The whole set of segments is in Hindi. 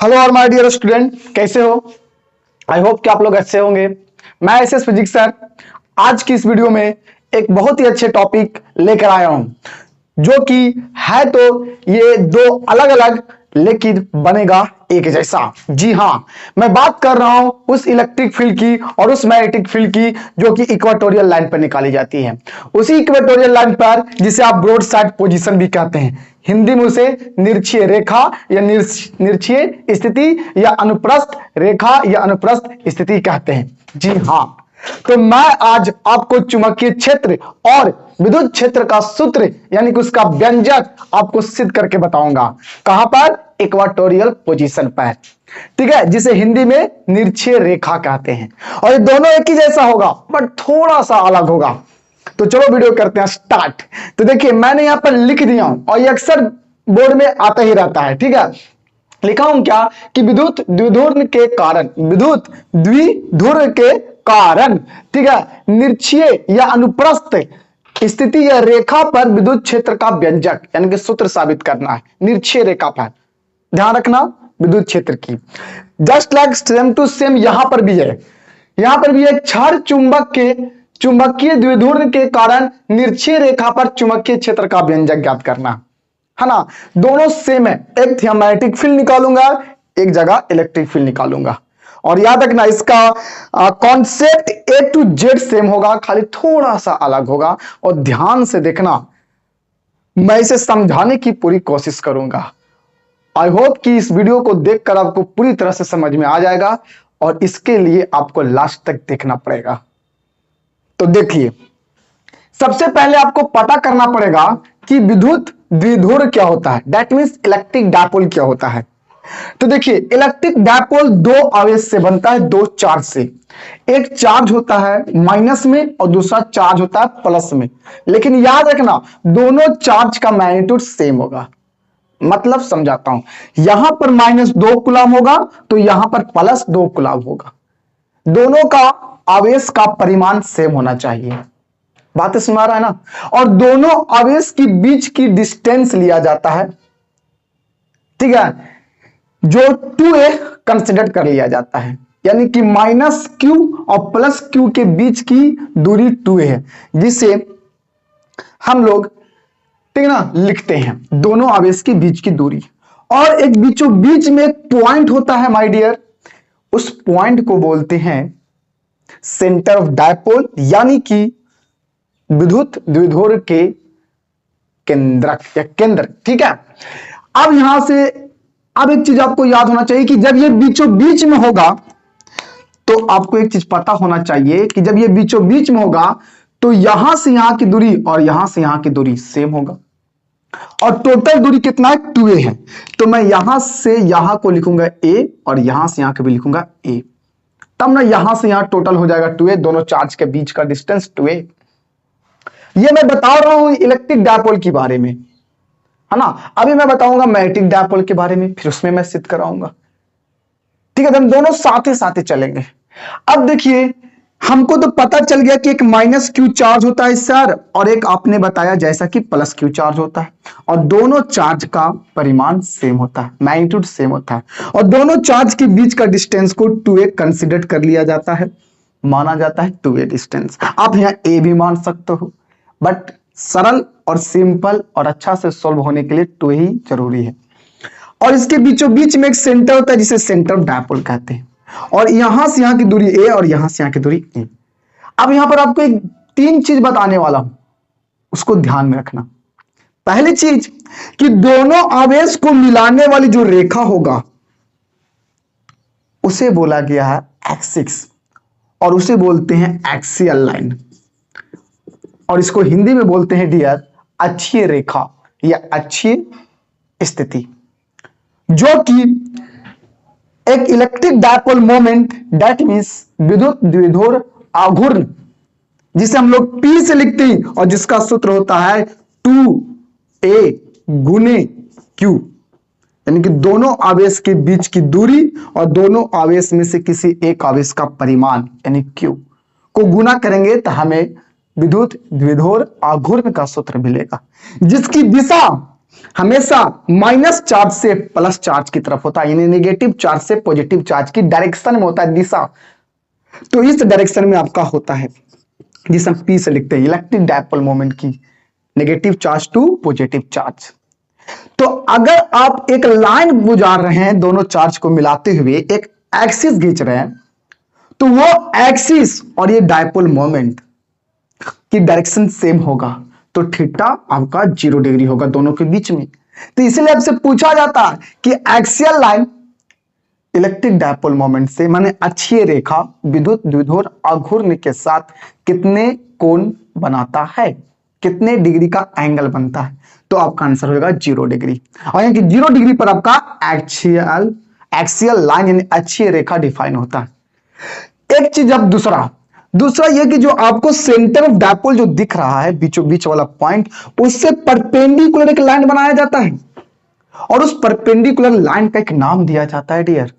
हेलो और माय डियर स्टूडेंट, कैसे हो? आई होप कि आप लोग अच्छे होंगे। मैं एसएस फिजिक्स सर आज की इस वीडियो में एक बहुत ही अच्छे टॉपिक लेकर आया हूं, जो कि है तो ये दो अलग अलग लेकिन बनेगा एक जैसा। जी हाँ, मैं बात कर रहा हूं उस इलेक्ट्रिक फील्ड की और उस मैग्नेटिक फील्ड की जो कि इक्वेटोरियल लाइन पर निकाली जाती है। उसी इक्वेटोरियल लाइन पर जिसे आप ब्रॉड साइड पोजीशन भी कहते हैं, हिंदी में उसे निरक्षीय रेखा या निरक्षीय स्थिति या अनुप्रस्थ रेखा या अनुप्रस्थ स्थिति कहते हैं। जी हाँ, तो मैं आज आपको चुंबकीय क्षेत्र और विद्युत क्षेत्र का सूत्र यानी कि उसका व्यंजक आपको सिद्ध करके बताऊंगा। कहां पर? इक्वेटोरियल पोजीशन पर, ठीक है, जिसे हिंदी में निरक्षीय रेखा कहते हैं। और ये दोनों एक ही जैसा होगा बट थोड़ा सा अलग होगा। तो चलो वीडियो करते हैं स्टार्ट। तो देखिए, मैंने यहां पर लिख दिया हूं और ये अक्सर बोर्ड में आता ही रहता है, ठीक है। लिखा हूं क्या कि विद्युत द्विध्रुव के कारण, विद्युत द्विध्रुव के कारण, ठीक है, निरक्षीय या अनुप्रस्थ स्थिति या रेखा पर विद्युत क्षेत्र का व्यंजक यानी कि सूत्र साबित करना है। निरक्षीय रेखा पर ध्यान रखना विद्युत क्षेत्र की। Just like same to same यहां पर भी है। यहां पर भी एक क्षार चुंबक के चुंबकीय द्विध्रुव के कारण निरक्षीय रेखा पर चुंबकीय क्षेत्र का व्यंजक ज्ञात करना है ना। दोनों सेम है। एक मैग्नेटिक फील्ड निकालूंगा, एक जगह इलेक्ट्रिक फील्ड निकालूंगा। और याद रखना इसका concept A to Z same होगा, खाली थोड़ा सा अलग होगा। और ध्यान से देखना, मैं इसे समझाने की पूरी कोशिश करूंगा। आई होप कि इस वीडियो को देखकर आपको पूरी तरह से समझ में आ जाएगा और इसके लिए आपको लास्ट तक देखना पड़ेगा। तो देखिए, सबसे पहले आपको पता करना पड़ेगा कि विद्युत द्विध्रुव क्या होता है, दैट मींस इलेक्ट्रिक डायपोल क्या होता है। तो देखिए, इलेक्ट्रिक डायपोल दो आवेश से बनता है, दो चार्ज से। एक चार्ज होता है माइनस में और दूसरा चार्ज होता है प्लस में। लेकिन याद रखना, दोनों चार्ज का मैग्नीट्यूड सेम होगा। मतलब समझाता हूं, यहां पर -2 कूलम होगा तो यहां पर +2 कूलम होगा। दोनों का आवेश का परिमाण सेम होना चाहिए। बातें सुना रहा है ना। और दोनों आवेश के बीच की डिस्टेंस लिया जाता है, ठीक है, जो 2a कंसिडर कर लिया जाता है। यानी कि -q और +q के बीच की दूरी 2a है, जिसे हम लोग, ठीक है ना, लिखते हैं दोनों आवेश के बीच की दूरी। और एक बीचों बीच में एक पॉइंट होता है माय डियर, उस पॉइंट को बोलते हैं सेंटर ऑफ डायपोल, यानी कि विद्युत द्विध्रुव के केंद्रक या केंद्र, ठीक है। अब यहां से अब एक चीज आपको याद होना चाहिए कि जब ये बीचों बीच में होगा तो आपको एक चीज पता होना चाहिए कि जब ये बीचों बीच में होगा तो यहां से यहां की दूरी और यहां से यहां की दूरी सेम होगा। और टोटल दूरी कितना है? 2a है। तो मैं यहां से यहां को लिखूंगा a और यहां से यहां को भी लिखूंगा a। तब ना यहां से यहां टोटल हो जाएगा 2a, दोनों चार्ज के बीच का डिस्टेंस 2a। ये मैं बता रहा हूं इलेक्ट्रिक डायपोल के बारे में, है ना। अभी मैं बताऊंगा मैग्नेटिक डायपोल के बारे में, फिर उसमें मैं सिद्ध कराऊंगा, ठीक है। तो हम दोनों साथ ही साथ चलेंगे। अब देखिए, हमको तो पता चल गया कि एक -q चार्ज होता है सर, और एक आपने बताया जैसा कि +q चार्ज होता है। और दोनों चार्ज का परिमाण सेम होता है, मैग्नीट्यूड सेम होता है। और दोनों चार्ज के बीच का डिस्टेंस को 2a कंसीडर कर लिया जाता है, माना जाता है 2a डिस्टेंस। आप यहां a भी मान सकते हो, बट सरल और सिंपल और अच्छा से सॉल्व होने के लिए 2 ही जरूरी है। और इसके बीचों बीच में एक सेंटर होता है जिसे सेंटर ऑफ डायपोल कहते हैं। और यहां से यहां की दूरी a और यहां से यहां की दूरी a। अब यहां पर आपको एक 3 चीज बताने वाला हूं, उसको ध्यान में रखना। पहली चीज कि दोनों आवेश को मिलाने वाली जो रेखा होगा उसे बोला गया है एक्सिस, और उसे बोलते हैं एक्सियल लाइन। और इसको हिंदी में बोलते हैं डियर अक्षीय रेखा या अक्षीय स्थिति, जो कि एक electric dipole moment, that means विद्युत द्विध्रुव आघूर्ण, जिसे हम लोग P से लिखते हैं और जिसका सूत्र होता है 2a गुने q, यानी कि दोनों आवेश के बीच की दूरी और दोनों आवेश में से किसी एक आवेश का परिमाण यानी q को गुना करेंगे तो हमें विद्युत द्विध्रुव आघूर्ण का सूत्र मिलेगा, जिसकी दिशा हमेशा माइनस चार्ज से प्लस चार्ज की तरफ होता है, यानी नेगेटिव चार्ज से पॉजिटिव चार्ज की डायरेक्शन में होता है, दिशा। तो इस डायरेक्शन में आपका होता है, जिसे हम पी से लिखते हैं, इलेक्ट्रिक डायपोल मोमेंट की negative charge to positive charge. तो अगर आप एक लाइन गुजार रहे हैं, दोनों चार्ज को मिलाते हुए एक एक्सिस खींच रहे हैं, तो वो एक्सिस और ये डायपोल मोमेंट की डायरेक्शन सेम होगा, तो थीटा आपका 0 डिग्री होगा दोनों के बीच में। तो इसलिए आपसे पूछा जाता है कि axial line electric dipole moment से, माने अक्षीय रेखा विद्युत द्विध्रुव आघूर्ण के साथ कितने कोण बनाता है, कितने डिग्री का एंगल बनता है। तो आपका आंसर होगा 0 डिग्री। और यानी कि 0 डिग्री पर आपका एक्सियल लाइन यानी अक्षीय रेखा डिफाइन होता है। एक चीज, अब दूसरा यह कि जो आपको सेंटर ऑफ डायपोल जो दिख रहा है, बीचों बीच वाला पॉइंट, उससे परपेंडिकुलर एक लाइन बनाया जाता है, और उस परपेंडिकुलर लाइन का एक नाम दिया जाता है डियर,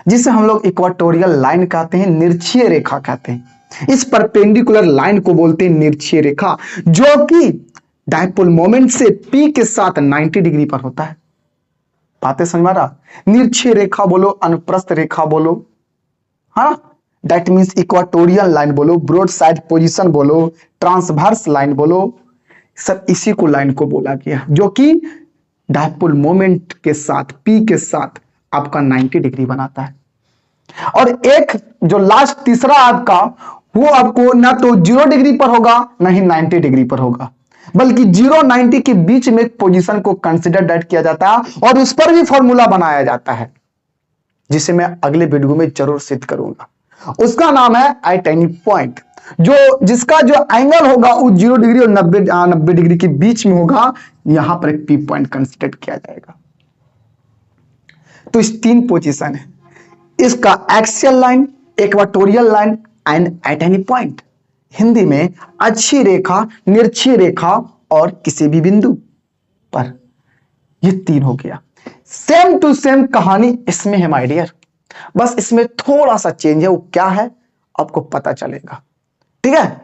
जिसे हम लोग इक्वाटोरियल लाइन कहते हैं, निरक्षीय रेखा कहते हैं। इस परपेंडिकुलर लाइन को बोलते हैं निरक्षीय रेखा, जो कि डायपोल मोमेंट से P के साथ 90 डिग्री पर होता है। बातें समझ में आ रहा? निरक्षीय रेखा बोलो, अनुप्रस्थ रेखा बोलो, हाँ, दैट मीन्स इक्वाटोरियल लाइन बोलो, ब्रॉड साइड पोजिशन बोलो, ट्रांसवर्स लाइन बोलो, सब इसी को लाइन को बोला गया, जो कि डायपोल मोमेंट के साथ P के साथ आपका 90 डिग्री बनाता है। और एक जो लास्ट तीसरा आपका, वो आपको ना तो 0 डिग्री पर होगा ना ही 90 डिग्री पर होगा, बल्कि 0-90 के बीच में एक पोजीशन को कंसीडर डेट किया जाता है, और उस पर भी फॉर्मूला बनाया जाता है, जिसे मैं अगले वीडियो में जरूर सिद्ध करूंगा। उसका नाम है आइटेनी पॉइंट, जिसका जो एंगल होगा वो 0 डिग्री और 90 डिग्री के बीच में होगा। यहां पर एक पी पॉइंट कंसीडर किया जाएगा। तो इस 3 पोजीशन है इसका, axial line, equatorial line and आइटेनी पॉइंट। हिंदी में अक्षीय रेखा, निरक्षीय रेखा और किसी भी बिंदु पर, ये 3 हो गया। सेम टू सेम कहानी इसमें है माय डियर, बस इसमें थोड़ा सा चेंज है, वो क्या है आपको पता चलेगा। ठीक है,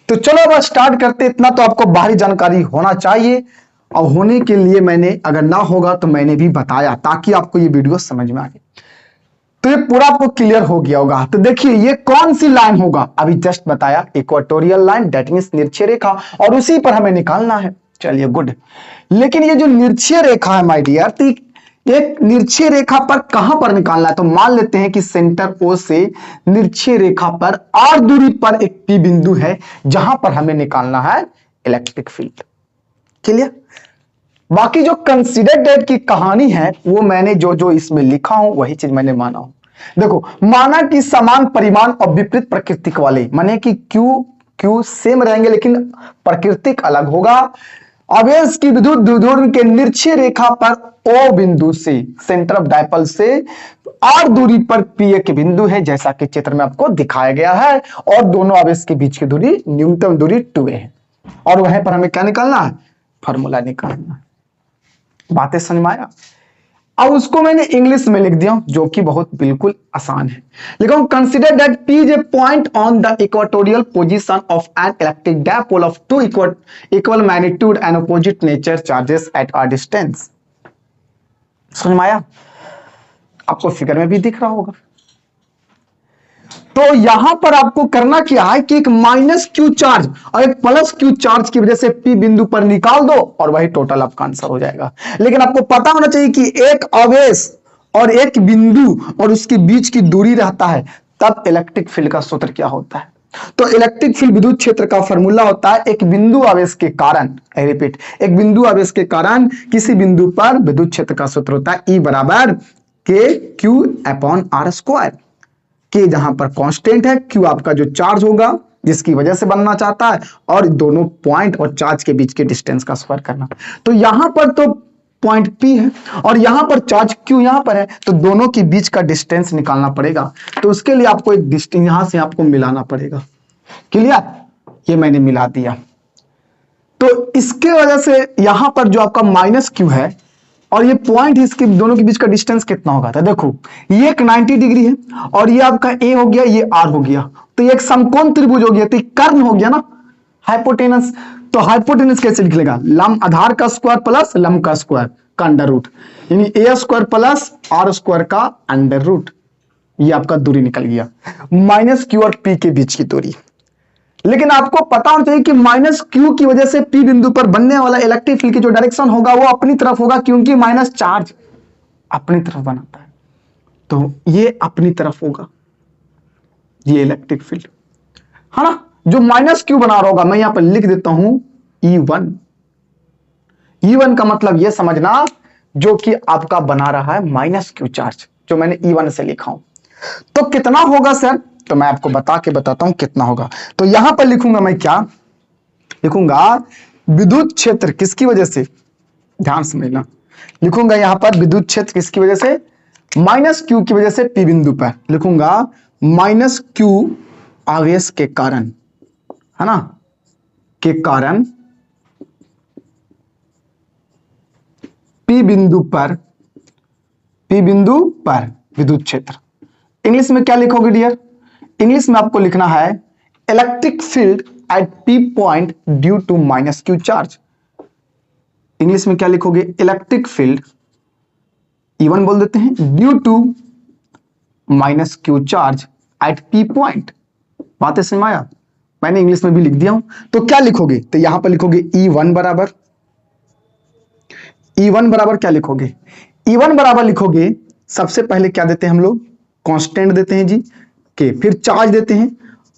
तो चलो बस स्टार्ट करते। इतना तो आपको बाहरी जानकारी होना चाहिए, और होने के लिए मैंने, अगर ना होगा तो मैंने भी बताया, ताकि आपको ये वीडियो समझ में आए। तो ये पूरा आपको क्लियर हो गया होगा। तो देखिए ये कौन सी लाइन होगा, अभी जस्ट बताया, इक्वाटोरियल लाइन, दैट मींस निरक्षीय रेखा, और उसी पर हमें निकालना है। चलिए गुड। लेकिन ये जो निरक्षीय रेखा है माय डियर, तो एक निरक्षीय रेखा पर कहां पर निकालना है, तो मान लेते हैं कि सेंटर O से निरक्षीय रेखा पर R दूरी पर एक P बिंदु है, जहां पर हमें निकालना है इलेक्ट्रिक फील्ड। क्लियर? बाकी जो कंसीडर डेट की कहानी है, वो मैंने जो इसमें लिखा हूं वही चीज मैंने माना हूं। देखो, माना कि समान परिमाण और विपरीत प्रकृति वाले, माने कि क्यू सेम रहेंगे लेकिन प्रकृतिक अलग होगा। आवेश की विद्युत द्विध्रुव के निरक्षीय रेखा पर O बिंदु से, सेंटर ऑफ डायपोल से R दूरी पर P एक बिंदु है, जैसा कि चित्र में आपको दिखाया गया है, और दोनों आवेश के बीच की दूरी न्यूनतम दूरी 2a है, और वहीं पर हमें क्या निकालना है, फॉर्मूला निकालना है। बातें समझ में आया? अब उसको मैंने इंग्लिश में लिख दिया, जो कि बहुत बिल्कुल आसान है। लिखो, consider that P is a point on the equatorial position of an electric dipole of 2 equal magnitude and opposite nature charges at a distance. समझ में आया? आपको फिगर में भी दिख रहा होगा। तो यहां पर आपको करना क्या है कि एक माइनस क्यू चार्ज और एक प्लस क्यू चार्ज की वजह से P बिंदु पर निकाल दो, और वही टोटल आपका आंसर हो जाएगा। लेकिन आपको पता होना चाहिए कि एक आवेश और एक बिंदु और उसके बीच की दूरी रहता है, तब इलेक्ट्रिक फील्ड का सूत्र क्या होता है। तो इलेक्ट्रिक फील्ड विद्युत क्षेत्र का फॉर्मूला होता है, एक बिंदु आवेश के कारण, आई रिपीट, एक बिंदु आवेश के कारण किसी बिंदु पर विद्युत क्षेत्र का सूत्र होता है E बराबर KQ/R²। के जहां पर कांस्टेंट है, Q आपका जो चार्ज होगा जिसकी वजह से बनना चाहता है, और दोनों पॉइंट और चार्ज के बीच के डिस्टेंस का स्क्वायर करना। तो यहां पर तो पॉइंट P है और यहां पर चार्ज Q यहां पर है, तो दोनों के बीच का डिस्टेंस निकालना पड़ेगा। तो उसके लिए आपको एक डिस्टेंस यहां से आपको मिलाना पड़ेगा। क्लियर? ये मैंने मिला दिया। तो इसके वजह से यहां पर जो आपका माइनस Q है और ये पॉइंट, इसके दोनों के बीच का डिस्टेंस कितना होगा, तो देखो ये एक 90 डिग्री है और ये आपका A हो गया, ये R हो गया, तो ये एक समकोण त्रिभुज हो गया, तो ये कर्ण हो गया ना, हाइपोटेनस। तो हाइपोटेन्यूज कैसे लिख लेगा? लंब आधार का स्क्वायर प्लस लंब का स्क्वायर का अंडर रूट, यानी ए स्क्वायर प्लस आर स्क्वायर का अंडर रूट। ये आपका दूरी निकल गया, माइनस क्यू और पी के बीच की दूरी। लेकिन आपको पता होना चाहिए कि माइनस क्यू की वजह से पी बिंदु पर बनने वाला इलेक्ट्रिक फील्ड की जो डायरेक्शन होगा वो अपनी तरफ होगा, क्योंकि माइनस चार्ज अपनी तरफ बनाता है, तो ये अपनी तरफ होगा ये इलेक्ट्रिक फील्ड, है ना। जो माइनस क्यू बना रहा होगा, मैं यहां पर लिख देता हूं E1। E1 का मतलब यह समझना जो कि आपका बना रहा है माइनस क्यू चार्ज, जो मैंने E1 से लिखा हूं। तो कितना होगा सर? तो मैं आपको बताता हूं कितना होगा। तो यहां पर लिखूंगा, मैं क्या लिखूंगा? विद्युत क्षेत्र किसकी वजह से, ध्यान समझना, लिखूंगा यहां पर विद्युत क्षेत्र किसकी वजह से? माइनस क्यू की वजह से पी बिंदु पर लिखूंगा माइनस क्यू आवेश के कारण, है ना, के कारण पी बिंदु पर विद्युत क्षेत्र। इंग्लिश में क्या लिखोगे डियर? इंग्लिश में आपको लिखना है electric field at P point due to minus Q charge. English में क्या लिखोगे? इलेक्ट्रिक फील्ड E1 बोल देते हैं, due to minus Q charge at P point. बातें समझ आया? मैंने इंग्लिश में भी लिख दिया हूं। तो क्या लिखोगे? तो यहां पर लिखोगे E1 बराबर क्या लिखोगे? E1 बराबर लिखोगे, सबसे पहले क्या देते हैं हम लोग? कांस्टेंट देते हैं जी के, फिर चार्ज देते हैं,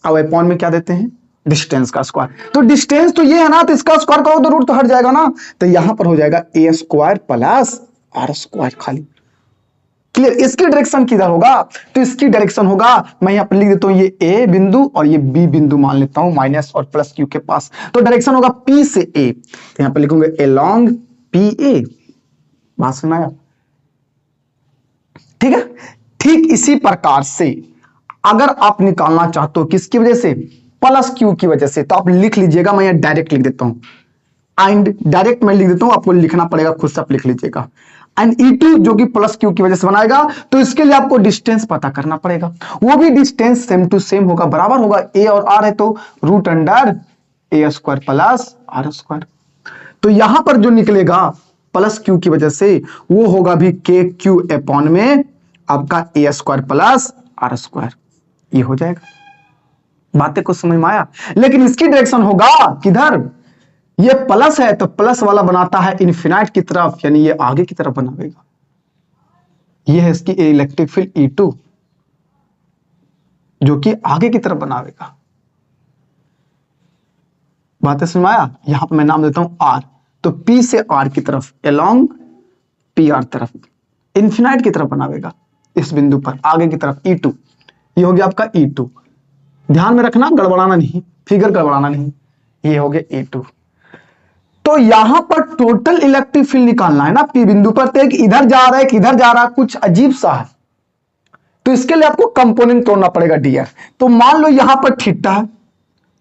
अब अपॉन में क्या देते हैं? डिस्टेंस का स्क्वायर। तो डिस्टेंस तो ये है ना, तो इसका स्क्वायर करो तो रूट तो हट जाएगा ना, तो यहां पर हो जाएगा ए स्क्वायर प्लस आर स्क्वायर खाली। क्लियर? इसकी डायरेक्शन किधर होगा? तो इसकी डायरेक्शन होगा, मैं यहां पर लिख देता हूं ये ए बिंदु और ये बी बिंदु मान लेता हूं माइनस और प्लस क्यू के पास। तो डायरेक्शन होगा पी से ए, तो यहां पर लिखूंगा अलोंग पी ए। बात सुनाया? ठीक है। ठीक इसी प्रकार से अगर आप निकालना चाहते हो किसकी वजह से? प्लस क्यू की वजह से, तो आप लिख लीजिएगा, मैं यहां डायरेक्ट लिख देता हूं, एंड डायरेक्ट मैं लिख देता हूं, आपको लिखना पड़ेगा, खुद से आप लिख लीजिएगा। एंड E2 जो कि प्लस क्यू की वजह से बनाएगा, तो इसके लिए आपको डिस्टेंस पता करना पड़ेगा, वो भी डिस्टेंस सेम टू सेम होगा, बराबर होगा। ए और आर है तो root under a square plus R square. तो यहां पर जो निकलेगा प्लस क्यू की वजह से, वो होगा भी के क्यू अपॉन में आपका ए स्क्वायर प्लस आर स्क्वायर। ये हो जाएगा। बातें को समझ में आया? लेकिन इसकी डायरेक्शन होगा किधर? ये प्लस है तो प्लस वाला बनाता है इनफिनाइट की तरफ, यानी ये आगे की तरफ बनावेगा। ये है इसकी इलेक्ट्रिक फील्ड E2 जो कि आगे की तरफ बनावेगा। बातें समझ में आया? यहां पर मैं नाम देता हूं आर, तो P से R की तरफ, अलोंग PR तरफ, इनफिनाइट की तरफ बनावेगा, इस बिंदु पर आगे की तरफ E2। ये हो गया आपका E2। ध्यान में रखना, गड़बड़ाना नहीं, फिगर गड़बड़ाना नहीं। ये हो गया E2। तो यहां पर टोटल इलेक्ट्रिक फील्ड निकालना है ना पी बिंदु पर, तो एक इधर जा रहा है, एक इधर जा रहा है, कुछ अजीब सा है, तो इसके लिए आपको कंपोनेंट तोड़ना पड़ेगा डियर। तो मान लो यहां पर थीटा है,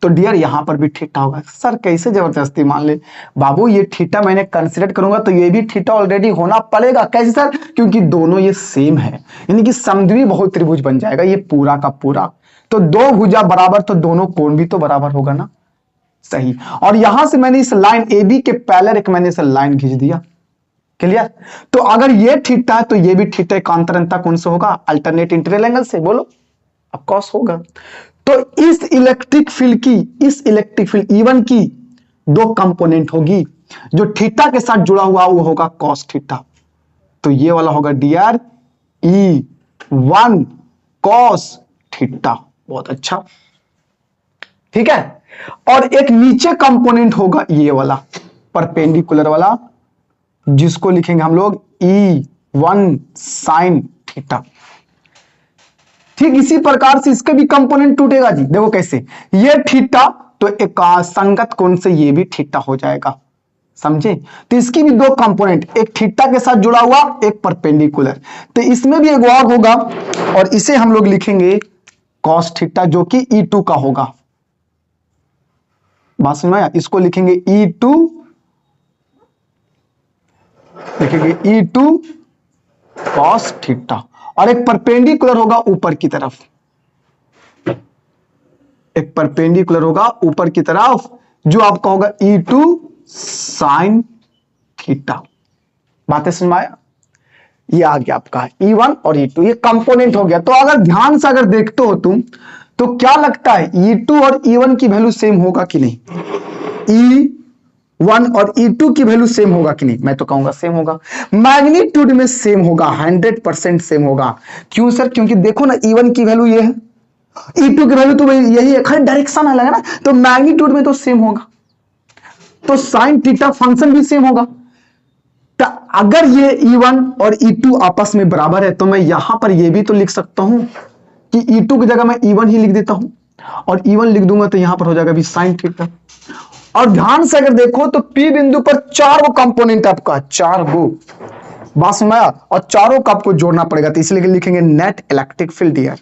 तो डियर यहां पर भी थीटा होगा। सर कैसे जबरदस्ती? मान ले बाबू, ये थीटा मैंने कंसीडर करूंगा तो ये भी थीटा ऑलरेडी होना पड़ेगा। कैसे सर? क्योंकि दोनों ये सेम है, यानी कि समद्वि बहु त्रिभुज बन जाएगा ये पूरा का पूरा। तो दो भुजा बराबर, तो दोनों कोण भी तो बराबर होगा ना, सही। और यहां से मैंने इस लाइन ए बी के पैरेलल एक मैंने इस लाइन खींच दिया। क्लियर? तो अगर ये थीटा है तो ये भी थीटा, एकांतर कौन से होगा? अल्टरनेट इंटीरियर एंगल से, बोलो। ऑफ कोर्स होगा। तो इस इलेक्ट्रिक फील्ड E1 की दो कंपोनेंट होगी, जो थीटा के साथ जुड़ा हुआ वो होगा कॉस थीटा। तो ये वाला होगा डियर E1 कॉस थीटा। बहुत अच्छा, ठीक है। और एक नीचे कंपोनेंट होगा ये वाला परपेंडिकुलर वाला, जिसको लिखेंगे हम लोग E1 साइन थीटा। ठीक इसी प्रकार से इसके भी कंपोनेंट टूटेगा जी। देखो कैसे, ये थीटा तो एक संगत कोण से ये भी थीटा हो जाएगा, समझे? तो इसकी भी दो कंपोनेंट, एक थीटा के साथ जुड़ा हुआ, एक परपेंडिकुलर। तो इसमें भी एक और होगा और इसे हम लोग लिखेंगे कॉस थीटा, जो कि E2 का होगा। बात समझ में आया? इसको लिखेंगे E2, लिखेंगे E2 कॉस थीटा। और एक परपेंडिकुलर होगा ऊपर की तरफ, एक परपेंडिकुलर होगा ऊपर की तरफ, जो आपका होगा E2 साइन थीटा। बातें समझ में आया? ये आ गया आपका E1 और E2, ये कंपोनेंट हो गया। तो अगर ध्यान से अगर देखते हो तुम, तो क्या लगता है E2 और E1 की वैल्यू सेम होगा कि नहीं? E1 और E2 की वैल्यू सेम होगा कि नहीं? मैं तो कहूंगा सेम होगा। मैग्नीट्यूड में सेम होगा, 100% सेम होगा। क्यों सर? क्योंकि देखो ना, E1 की वैल्यू ये है, E2 की वैल्यू तो यही है, खाली डायरेक्शन अलग है ना, तो मैग्नीट्यूड में तो सेम होगा, तो साइन थीटा फंक्शन भी सेम होगा। तो अगर ये E1 और E2 आपस में बराबर है, तो मैं यहां पर ये भी तो लिख सकता हूं कि E2 की जगह मैं E1 ही लिख देता हूं, और E1 लिख दूंगा तो यहां पर हो जाएगा भी साइन थीटा। और ध्यान से अगर देखो तो P बिंदु पर 4 गो कंपोनेंट आपका, 4 गो, बात समझ में आया? और चारों को आपको जोड़ना पड़ेगा, तो इसलिए लिखेंगे नेट इलेक्ट्रिक फील्ड हियर,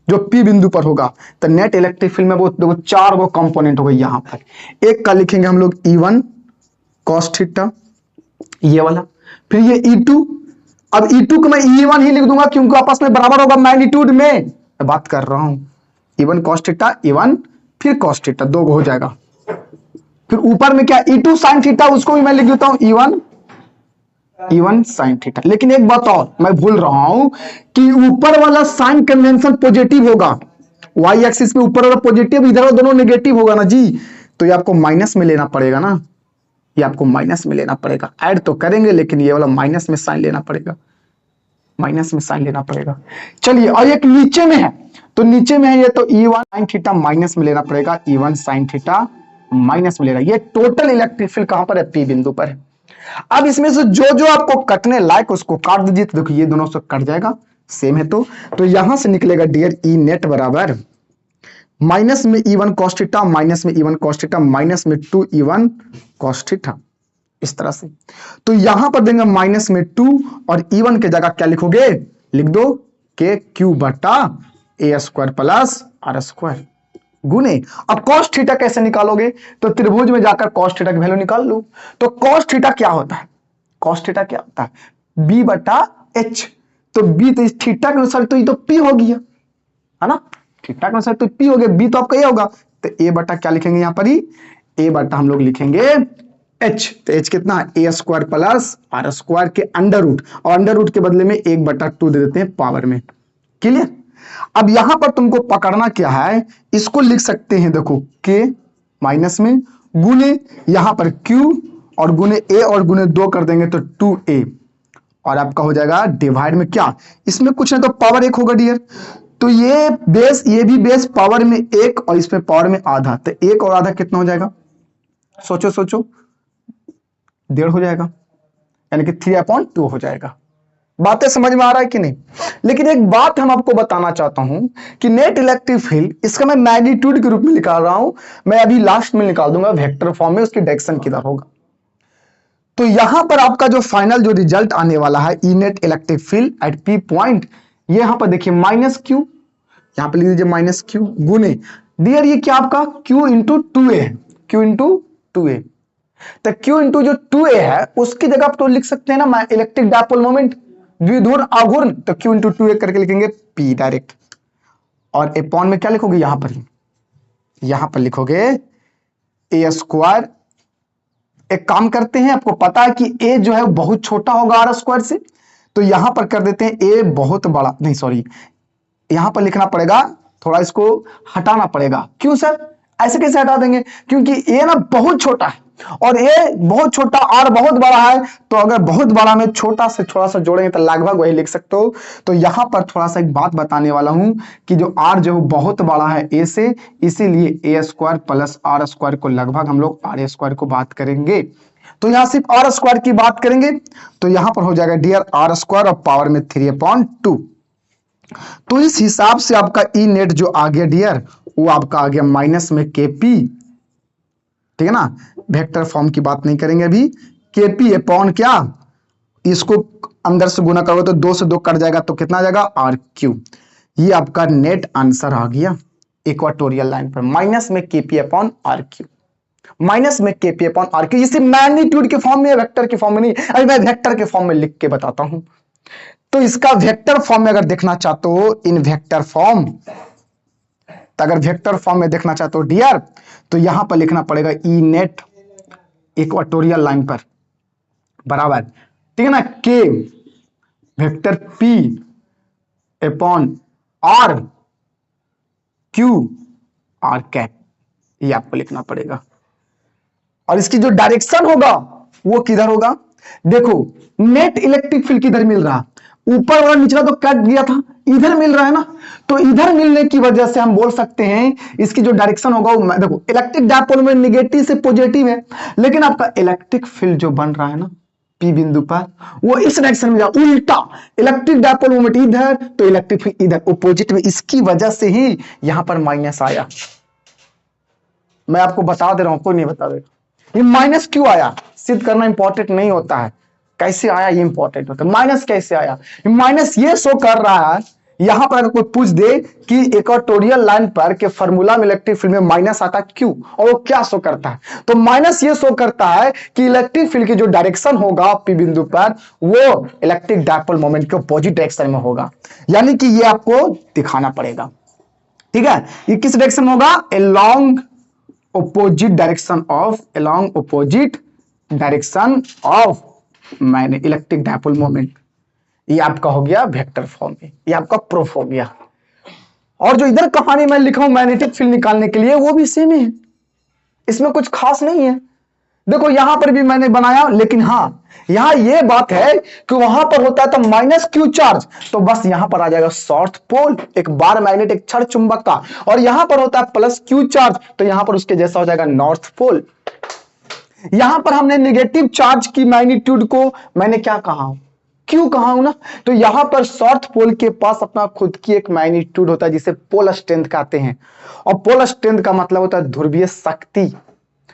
जो P बिंदु पर होगा। तो नेट इलेक्ट्रिक फील्ड में वो देखो 4 गो कंपोनेंट होगा। यहां पर एक का लिखेंगे हम लोग E1 cos थीटा, ये वाला। फिर ये E2, अब E2 को मैं E1 ही लिख दूंगा क्योंकि आपस में बराबर होगा मैग्नीट्यूड में, मैं बात कर रहा हूं। E1 cos थीटा, E1 फिर cos थीटा, 2 हो जाएगा। फिर ऊपर में क्या E2 sin थीटा, उसको भी मैं लिख देता हूं E1 sin थीटा। लेकिन एक बात और मैं भूल रहा हूं कि ऊपर वाला साइन कन्वेंशन पॉजिटिव होगा, वाई एक्सिस पे ऊपर वाला पॉजिटिव, इधर दोनों नेगेटिव होगा ना जी, तो ये आपको माइनस में लेना पड़ेगा ना, ये आपको माइनस में लेना पड़ेगा। ऐड तो करेंगे लेकिन ये वाला माइनस में साइन लेना पड़ेगा, माइनस में साइन लेना पड़ेगा। चलिए, और एक नीचे में है, तो नीचे में है ये, तो E1 साइन थीटा माइनस में लेना पड़ेगा, E1 साइन थीटा माइनस में लेना। ये टोटल इलेक्ट्रिक फील्ड कहां पर है? P बिंदु पर है। अब इसमें से जो जो आपको कटने लायक उसको काट दीजिए, तो देखो ये दोनों से कट जाएगा, सेम है। तो यहां से निकलेगा डियर E नेट बराबर माइनस में E1 cos थीटा, माइनस में E1 cos थीटा, माइनस में 2 E1 cos थीटा, इस तरह से। तो यहां पर देंगे माइनस में 2, और E1 के जगह क्या लिखोगे? लिख दो के क्यू बटा ए स्क्वायर प्लस आर स्क्वायर गुने। अब cos थीटा कैसे निकालोगे? तो त्रिभुज में जाकर cos थीटा की वैल्यू निकाल लो। तो cos थीटा क्या होता है? cos थीटा क्या होता है? b बटा h। तो b तो इस थीटा के अनुसार तो ये तो p हो गया, है ना? थीटा के अनुसार तो p हो गया, b तो आपका ये होगा। तो a बटा क्या लिखेंगे यहां पर ही? a बटा हम लोग लिखेंगे h। तो h कितना है? ए स्क्वायर प्लस आर स्क्वायर के अंडर रूट, और अंडर रूट के बदले में 1/2 दे देते हैं पावर में। क्लियर? अब यहां पर तुमको पकड़ना क्या है, इसको लिख सकते हैं, देखो के माइनस में गुने यहां पर क्यू, और गुने ए, और गुने 2 कर देंगे तो 2a, और आपका हो जाएगा डिवाइड में क्या, इसमें कुछ नहीं तो पावर 1 होगा डियर। तो ये बेस, ये भी बेस पावर में 1, और इसमें पावर में आधा, तो 1 और आधा कितना हो जाएगा? सोचो सोचो, 1.5 हो जाएगा, यानी कि 3/2 हो जाएगा। बातें समझ में आ रहा है कि नहीं? लेकिन एक बात हम आपको बताना चाहता हूं कि नेट इलेक्ट्रिक फील्ड, इसका मैं मैग्नीट्यूड के रूप में निकाल रहा हूं, मैं अभी लास्ट में निकाल दूंगा वेक्टर फॉर्म में, उसकी डायरेक्शन किधर होगा। तो यहां पर आपका जो फाइनल जो रिजल्ट आने वाला है, E net electric field at P point, ये यहां पर देखिए माइनस क्यू, यहां पर लिख दीजिए माइनस क्यू गुने डियर ये क्या आपका क्यू इंटू 2a है, क्यू इंटू 2a। तो क्यू इंटू जो 2a है उसकी जगह आप तो लिख सकते हैं ना इलेक्ट्रिक डायपोल मोमेंट, द्विध्रुव आघूर्ण, तो क्यू इंटू 2a करके लिखेंगे p डायरेक्ट। और अपॉन में क्या लिखोगे? यहां पर लिखोगे ए स्क्वायर। एक काम करते हैं, आपको पता है कि a जो है बहुत छोटा होगा आर स्क्वायर से, तो यहां पर कर देते हैं a बहुत बड़ा, नहीं सॉरी, यहां पर लिखना पड़ेगा, थोड़ा इसको हटाना पड़ेगा। क्यों सर? ऐसे कैसे हटा देंगे? क्योंकि a ना बहुत छोटा है, और a बहुत छोटा और बहुत बड़ा है, तो अगर बहुत बड़ा में छोटा से थोड़ा सा जोड़ेंगे तो लगभग वही लिख सकते हो। तो यहां पर थोड़ा सा एक बात बताने वाला हूं कि जो r जो बहुत बड़ा है a से, इसीलिए ए स्क्वायर प्लस आर स्क्वायर को लगभग हम लोग आर स्क्वायर को बात करेंगे। तो यहां सिर्फ आर स्क्वायर की बात करेंगे, तो यहां पर हो जाएगा डियर आर स्क्वायर और पावर में 3/2। तो इस हिसाब से आपका ई नेट जो आ गया डियर, वो आपका आ गया माइनस में केपी, ठीक है ना? वेक्टर फॉर्म की बात नहीं करेंगे अभी। केपी अपॉन क्या, इसको अंदर से गुना करोगे तो 2 से 2 कट जाएगा, तो कितना आ जाएगा? R Q. ये आपका नेट आंसर आ गया इक्वाटोरियल लाइन पर, माइनस में केपी अपॉन आर क्यू, माइनस में केपी अपॉन आर क्यू। इसे मैग्नीट्यूड के फॉर्म में, वेक्टर के फॉर्म में नहीं, अभी मैं वेक्टर के फॉर्म में लिख के बताता हूं। तो इसका वेक्टर फॉर्म में अगर देखना चाहते हो, इन वेक्टर फॉर्म, तो अगर वेक्टर फॉर्म में देखना चाहते हो डियर, तो यहां पर लिखना पड़ेगा ई नेट इक्वेटोरियल लाइन पर बराबर, ठीक है ना, K vector P upon R Q R cap, ये आपको लिखना पड़ेगा। और इसकी जो डायरेक्शन होगा वो किधर होगा, देखो नेट इलेक्ट्रिक फील्ड किधर मिल रहा, ऊपर और निचला तो कट गया था, इधर मिल रहा है ना, तो इधर मिलने की वजह से हम बोल सकते हैं इसकी जो डायरेक्शन होगा वो, देखो इलेक्ट्रिक डायपोल में नेगेटिव से पॉजिटिव है, लेकिन आपका इलेक्ट्रिक फील्ड जो बन रहा है ना पी बिंदु पर, वो इस डायरेक्शन में जा, उल्टा इलेक्ट्रिक डायपोल मोमेंट इधर तो इलेक्ट्रिक फील्ड इधर अपोजिट में, इसकी वजह से ही यहां पर माइनस आया। मैं आपको बता दे रहा हूं, कोई नहीं बता देगा ये माइनस क्यों आया, सिद्ध करना इंपॉर्टेंट नहीं होता है, कैसे आया ये इंपॉर्टेंट होता है। माइनस कैसे आया, माइनस ये शो कर रहा है, यहां पर अगर कोई पूछ दे कि इक्वेटोरियल लाइन पर के फार्मूला में इलेक्ट्रिक फील्ड में माइनस आता क्यों, और वो क्या शो करता है, तो माइनस ये शो करता है कि इलेक्ट्रिक फील्ड की जो डायरेक्शन होगा पी बिंदु पर वो इलेक्ट्रिक डायपोल मोमेंट के अपोजिट डायरेक्शन में होगा, यानी कि ये आपको दिखाना पड़ेगा। ठीक है, ये किस डायरेक्शन में होगा, along opposite direction of मैंने इलेक्ट्रिक डायपोल मोमेंट, ये आपका हो गया वेक्टर फॉर्म में, ये आपका प्रूफ हो गया। और जो इधर कहानी मैं लिखा हूं मैग्नेटिक फील्ड निकालने के लिए वो भी सेम है, इसमें कुछ खास नहीं है। देखो यहां पर भी मैंने बनाया, लेकिन हां यहां ये बात है कि वहां पर होता है तो माइनस क्यू चार्ज, तो बस यहां पर आ जाएगा साउथ पोल, एक बार मैग्नेट एक क्षण चुंबक का, और यहां पर होता है प्लस क्यू चार्ज, तो यहां पर उसके जैसा हो जाएगा नॉर्थ पोल। यहां पर हमने नेगेटिव चार्ज की मैग्नीट्यूड को मैंने क्या कहा, क्यों कहा हूं ना, तो यहां पर साउथ पोल के पास अपना खुद की एक मैग्नीट्यूड होता है जिसे पोल स्ट्रेंथ कहते हैं, और पोल स्ट्रेंथ का मतलब होता है ध्रुवीय शक्ति,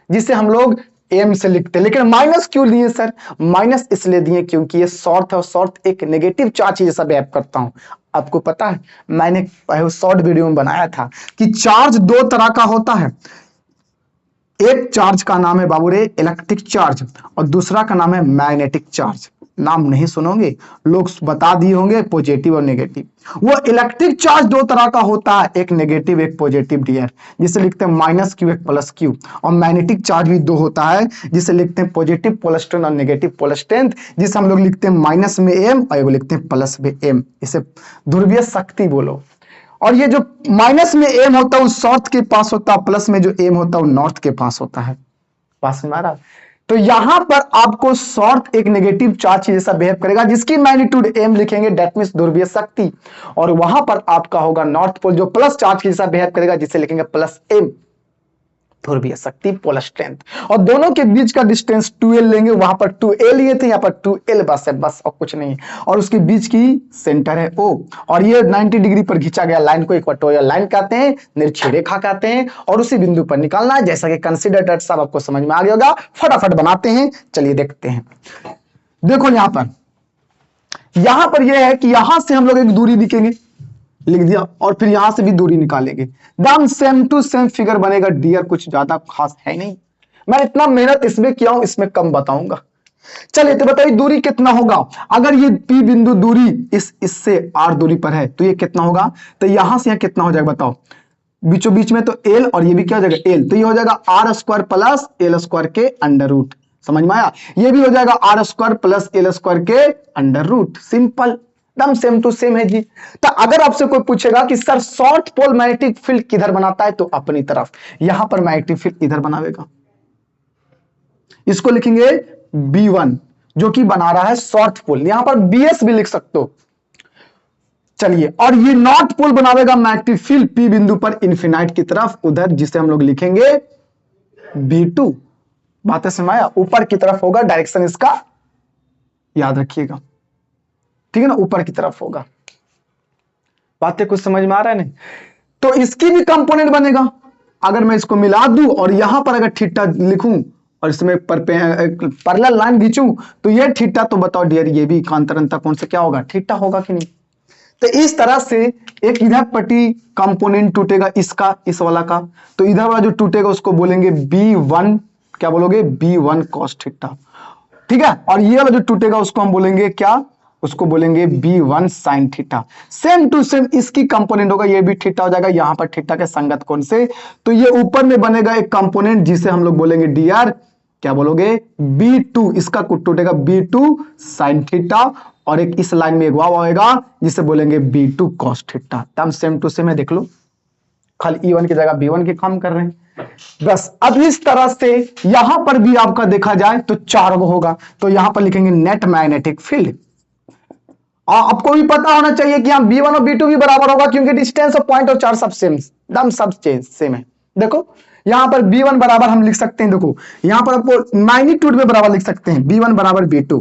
जिसे हम लोग एम से लिखते हैं। लेकिन माइनस क्यों लिए सर, माइनस इसलिए दिए क्योंकि ये शॉर्ट है, और शॉर्ट एक नेगेटिव चार्ज जैसा बिहेव करता हूं। आपको पता है मैंने शॉर्ट वीडियो में बनाया था कि चार्ज दो तरह का होता है, एक चार्ज का नाम है बाबूरे इलेक्ट्रिक चार्ज, और दूसरा का नाम है मैग्नेटिक चार्ज। नाम नहीं सुनोगे, लोग बता दिए होंगे पॉजिटिव और नेगेटिव। वो इलेक्ट्रिक चार्ज दो तरह का होता है, एक नेगेटिव एक पॉजिटिव डियर, जिसे लिखते हैं माइनस क्यू एक प्लस क्यू, और मैग्नेटिक चार्ज भी दो होता है, जिसे लिखते हैं पॉजिटिव पोल स्ट्रेंथ और नेगेटिव पोल स्ट्रेंथ, जिसे हम लोग लिखते हैं माइनस में एम और एगो लिखते हैं प्लस में एम, इसे ध्रुवीय शक्ति बोलो। और ये जो माइनस में एम होता है वो साउथ के पास होता है, प्लस में जो एम होता है वो नॉर्थ के पास होता है। पास में आ रहा, तो यहां पर आपको साउथ एक नेगेटिव चार्ज जैसा बिहेव करेगा, जिसकी मैग्नीट्यूड एम लिखेंगे, दैट मींस ध्रुवीय शक्ति, और वहां पर आपका होगा नॉर्थ पोल जो प्लस चार्ज जैसा बिहेव करेगा, जिसे लिखेंगे प्लस एम, ध्रुवीय शक्ति पोल स्ट्रेंथ। और दोनों के बीच का डिस्टेंस 2l लेंगे, वहां पर 2a लिए थे, यहाँ पर 2l बस है, बस और कुछ नहीं। और उसके बीच की सेंटर है O, और ये 90 डिग्री पर खींचा गया लाइन को इक्वेटोरियल लाइन कहते हैं, निर्देशीय रेखा कहते हैं, और उसी बिंदु पर निकालना है, जैसा कि कंसीडर सब आपको समझ में आ गया होगा। फटाफट बनाते हैं, चलिए देखते हैं। देखो यहां पर यह है कि यहां से हम लोग एक दूरी लिखेंगे, लिख दिया, और फिर यहां से भी दूरी निकालेंगे, दम सेम टू सेम फिगर बनेगा डियर, कुछ ज्यादा खास है नहीं। मैं इतना मेहनत इसमें किया हूं, इसमें कम बताऊंगा। चलिए तो बताइए दूरी कितना होगा, अगर ये पी बिंदु दूरी इससे आर दूरी पर है तो ये कितना होगा, तो यहां से यहां कितना हो जाएगा बताओ, बीचों बीच में तो एल, और ये भी क्या हो जाएगा एल, तो ये हो जाएगा R square plus L square के अंडर रूट। समझ में आया, ये भी हो जाएगा R square plus L square के अंडर रूट। सिंपल, एकदम सेम टू सेम है जी। तो अगर आपसे कोई पूछेगा कि sir south pole magnetic field किधर बनाता है, तो अपनी तरफ, यहां पर मैग्नेटिक फील्ड इधर बनावेगा, इसको लिखेंगे B1 जो कि बना रहा है साउथ पोल, यहां पर BS भी लिख सकते हो। चलिए, और ये नॉर्थ पोल बनावेगा मैग्नेटिक फील्ड पी बिंदु पर इन्फिनाइट की तरफ उधर, जिसे हम लोग लिखेंगे B2। बातें समझाया, ऊपर की तरफ होगा डायरेक्शन इसका, याद रखिएगा, ठीक है ना, ऊपर की तरफ होगा। बातें कुछ समझ में आ रहा है नहीं, तो इसकी भी कंपोनेंट बनेगा। अगर मैं इसको मिला दूं और यहां पर अगर थीटा लिखूं और इसमें पैरेलल लाइन खींचूं, तो ये थीटा, तो बताओ डियर ये भी कांतरंता कोण से क्या होगा, थीटा होगा कि नहीं। तो इस तरह से एक इधर पट्टी कंपोनेंट टूटेगा इसका, इस वाला का, तो इधर वाला जो टूटेगा उसको बोलेंगे B1, क्या बोलोगे B1 cos थीटा, ठीक है। और ये वाला जो टूटेगा उसको हम बोलेंगे क्या, उसको बोलेंगे B1 sine theta. Same to same इसकी कंपोनेंट होगा, ये भी थीटा हो जाएगा, यहां पर थीटा के संगत कोण से, तो ये ऊपर में बनेगा एक कंपोनेंट जिसे हम लोग बोलेंगे डियर, क्या बोलोगे, B2, इसका कुछ टूटेगा B2 साइन थीटा, और एक इस लाइन में एक वाव आएगा जिसे बोलेंगे B2 कॉस थीटा। तब सेम टू सेम है, देख लो, खाली E1 की जगह B1 के काम कर रहे हैं बस। अब इस तरह से यहां पर भी आपका देखा जाए तो 4 होगा, तो यहां पर लिखेंगे नेट मैग्नेटिक फील्ड। आपको भी पता होना चाहिए कि यहाँ B1 और B2 भी बराबर होगा, क्योंकि डिस्टेंस ऑफ पॉइंट और चार्ज सब सेम, एकदम सब सेम है। देखो यहां पर B1 बराबर हम लिख सकते हैं, देखो यहां पर आपको मैग्नीट्यूड में बराबर लिख सकते हैं, B1 बराबर B2,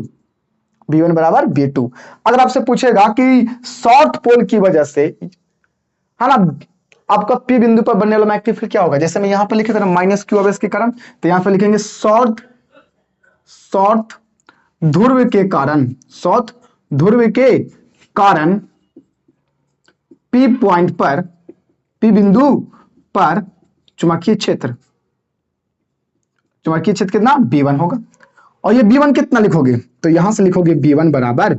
B1 बराबर B2। अगर आपसे पूछेगा कि साउथ पोल की वजह से, है ना, आपका P बिंदु पर बनने वाला मैग्नेटिक फील्ड क्या होगा, जैसे मैं यहां पर लिखे था माइनस क्यू ऑफ एस के कारण, तो यहां पर लिखेंगे साउथ ध्रुव के कारण, साउथ ध्रुव के कारण P पॉइंट पर, P बिंदु पर चुंबकीय क्षेत्र कितना, B1 होगा। और ये B1 कितना लिखोगे, तो यहां से लिखोगे B1 बराबर,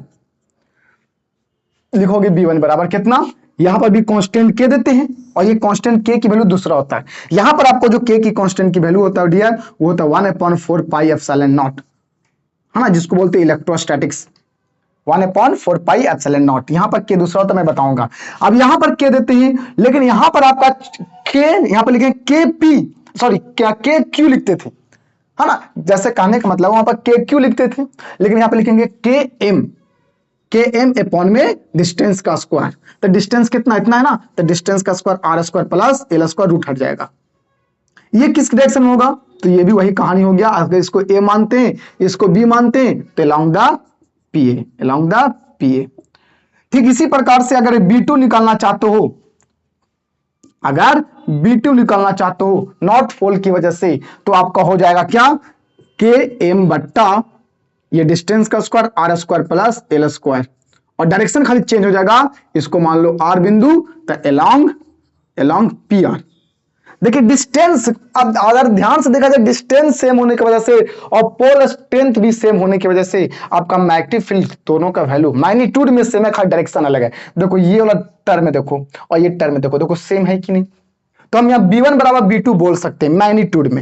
लिखोगे B1 बराबर कितना, यहां पर भी कांस्टेंट के देते हैं, और ये कांस्टेंट के की वैल्यू दूसरा होता है। यहां पर आपको जो के की कांस्टेंट की वैल्यू होता है डियर, वो होता है 1/4 पाई एप्सिलॉन नॉट, है ना, जिसको बोलते हैं इलेक्ट्रोस्टैटिक्स, 1/4 पाई एप्सिलॉन नॉट। यहां पर के दूसरा होता है, मैं बताऊंगा। अब यहां पर के देते हैं, लेकिन यहां पर आपका के, यहां पर लिखेंगे के पी, सॉरी क्या के क्यू लिखते थे, है ना, जैसे कहने का मतलब वहां पर के क्यू लिखते थे, लेकिन यहां पर लिखेंगे के एम अपॉन में डिस्टेंस का स्क्वायर। तो डिस्टेंस कितना, इतना है ना, तो डिस्टेंस का square R square plus L square root हट जाएगा। ये किस डायरेक्शन में होगा, तो ये भी वही कहानी हो गया। अगर इसको ए मानते हैं, इसको बी मानते हैं, तो अलोंग द पीए। ठीक इसी प्रकार से अगर B2 निकालना चाहते हो, अगर B2 निकालना चाहते हो नॉर्थ पोल की वजह से, तो आपका हो जाएगा क्या, के एम बट्टा ये डिस्टेंस का square R square plus L square, और डायरेक्शन खाली चेंज हो जाएगा, इसको मान लो आर बिंदु, तो अलोंग पी आर। देखिए डिस्टेंस, अब अगर ध्यान से देखा जाए, डिस्टेंस सेम होने की वजह से और पोल स्ट्रेंथ भी सेम होने की वजह से आपका मैग्नेटिक फील्ड दोनों का वैल्यू मैग्नीट्यूड में सेम है, खाली डायरेक्शन अलग है। देखो ये वाला टर्म देखो और ये टर्म देखो सेम है कि नहीं, तो हम यहाँ B1 बराबर B2 बोल सकते हैं मैग्नीट्यूड में,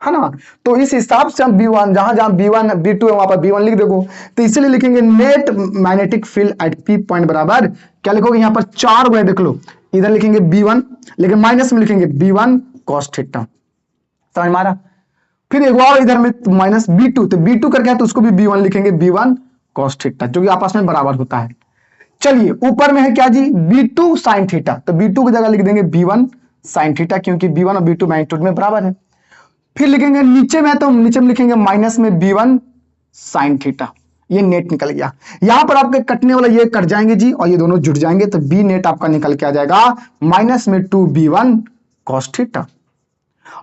है ना। तो इस हिसाब से हम B1, जहां जहां B1 B2 है वहां पर B1 लिख देखो, तो इसलिए लिखेंगे net magnetic field at P point बराबर क्या लिखोगे, यहां पर 4 हुए देख लो, इधर लिखेंगे B1, लेकिन माइनस में लिखेंगे B1 cos थीटा, समझ मारा। फिर एक और इधर में माइनस B2, तो B2 करके है तो उसको भी B1 लिखेंगे, B1 cos थीटा, जो कि आपस में बराबर होता है। चलिए ऊपर में है क्या जी, B2 साइन थीटा, तो B2 की जगह लिख देंगे B1 साइन थीटा, क्योंकि B1 और B2 मैग्नीट्यूड में बराबर है। फिर लिखेंगे नीचे में, तो नीचे में लिखेंगे माइनस में B1 साइन थीटा, ये नेट निकल गया। यहां पर आपके कटने वाला ये कट जाएंगे जी, और ये दोनों जुड़ जाएंगे, तो बी नेट आपका निकल के आ जाएगा माइनस में 2B1 cos थीटा।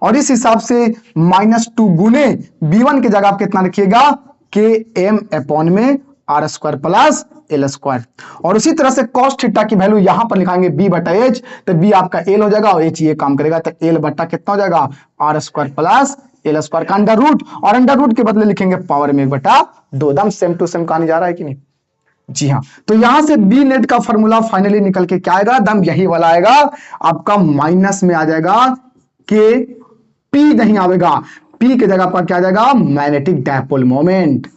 और इस हिसाब से -2 गुने B1 की जगह आप कितना रखिएगा, के एम अपॉन में R square plus L square. और उसी तरह से cos थीटा की वैल्यू यहां पर लिखाएंगे B बटा एच, तो B आपका एल हो जाएगा और एच ये काम करेगा, तो एल बटा कितना हो जाएगा, R square plus L square का अंडर रूट, और अंडर रूट के बदले लिखेंगे पावर में 1/2, दम सेम टू सेम कहानी जा रहा है कि नहीं, जी हाँ। तो यहां से बी नेट का फॉर्मूला फाइनली निकल के क्या आएगा, दम यही वाला आएगा आपका, माइनस में आ जाएगा के पी नहीं आएगा, पी के जगह पर क्या आ जाएगा, मैग्नेटिक डायपोल मोमेंट।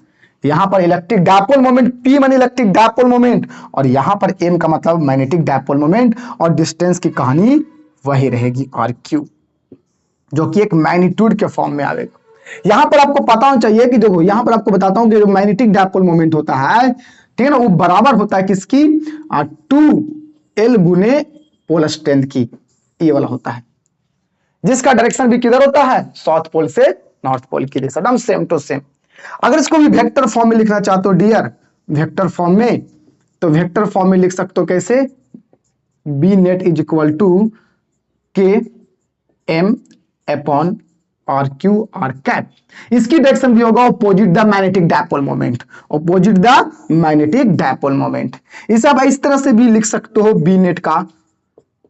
यहां पर इलेक्ट्रिक डायपोल मोमेंट, पी माने इलेक्ट्रिक डायपोल मोमेंट, और यहां पर एम का मतलब मैग्नेटिक डायपोल मोमेंट, और डिस्टेंस की कहानी वही रहेगी आर क्यू, जो कि एक मैग्नीट्यूड के फॉर्म में आएगा। यहां पर आपको पता होना चाहिए कि देखो, यहां पर आपको बताता हूं कि जो मैग्नेटिक डायपोल मोमेंट होता है, ठीक है ना, वो बराबर होता है किसकी, 2L गुने पोल स्ट्रेंथ की, ये वाला होता है, जिसका डायरेक्शन भी किधर होता है, साउथ पोल से नॉर्थ पोल की दिशा, एकदम सेम टू सेम। अगर इसको भी वेक्टर फॉर्म में लिखना चाहते हो डियर, वेक्टर फॉर्म में, तो वेक्टर फॉर्म में लिख सकते हो कैसे, B net is equal to K M upon R Q R cap. इसकी डायरेक्शन भी होगा opposite the magnetic dipole moment, opposite the magnetic dipole moment. इसे आप इस तरह से भी लिख सकते हो बी नेट का,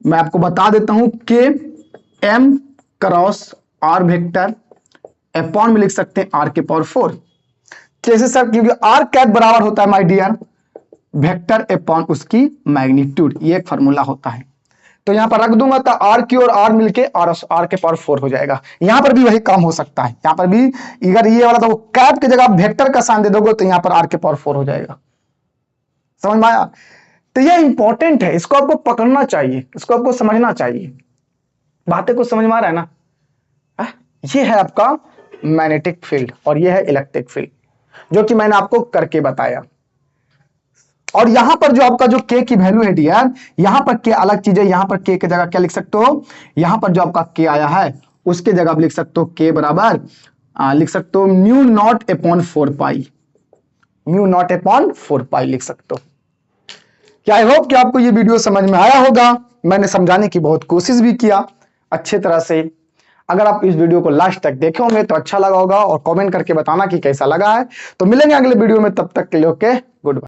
मैं आपको बता देता हूं, K M cross R vector upon में लिख सकते हैं आर के पावर 4। कैसे सर, क्योंकि आर कैप बराबर होता है माय डियर वेक्टर अपॉन उसकी मैग्नीट्यूड, ये एक फॉर्मूला होता है। तो यहां पर रख दूंगा तो आर क्यू और आर मिलके आर के पावर 4 हो जाएगा। यहां पर भी वही काम हो सकता है, यहां पर भी अगर ये वाला तो कैप की जगह आप वेक्टर का साइन दे दोगे तो यहां पर आर के पावर 4 हो जाएगा। समझ में आया? तो ये इंपॉर्टेंट है, इसको आपको पकड़ना चाहिए, इसको आपको समझना चाहिए। बातें को समझ में आ रहा है ना? ये है आपका मैग्नेटिक फील्ड और ये है इलेक्ट्रिक फील्ड, जो कि मैंने आपको करके बताया। और यहां पर जो आपका जो के की वैल्यू है डियर, यहां पर के अलग चीज है, यहां पर के की जगह क्या लिख सकते हो, यहां पर जो आपका के आया है उसके जगह आप लिख सकते हो के बराबर लिख सकते हो म्यू नॉट अपॉन 4 पाई, म्यू नॉट अपॉन 4 पाई लिख सकते हो। क्या आई होप कि आपको ये वीडियो समझ में आया होगा। मैंने समझाने की बहुत कोशिश भी किया अच्छे तरह से। अगर आप इस वीडियो को लास्ट तक देखे होंगे तो अच्छा लगा होगा और कमेंट करके बताना कि कैसा लगा है। तो मिलेंगे अगले वीडियो में, तब तक के लिए ओके, गुड बाय।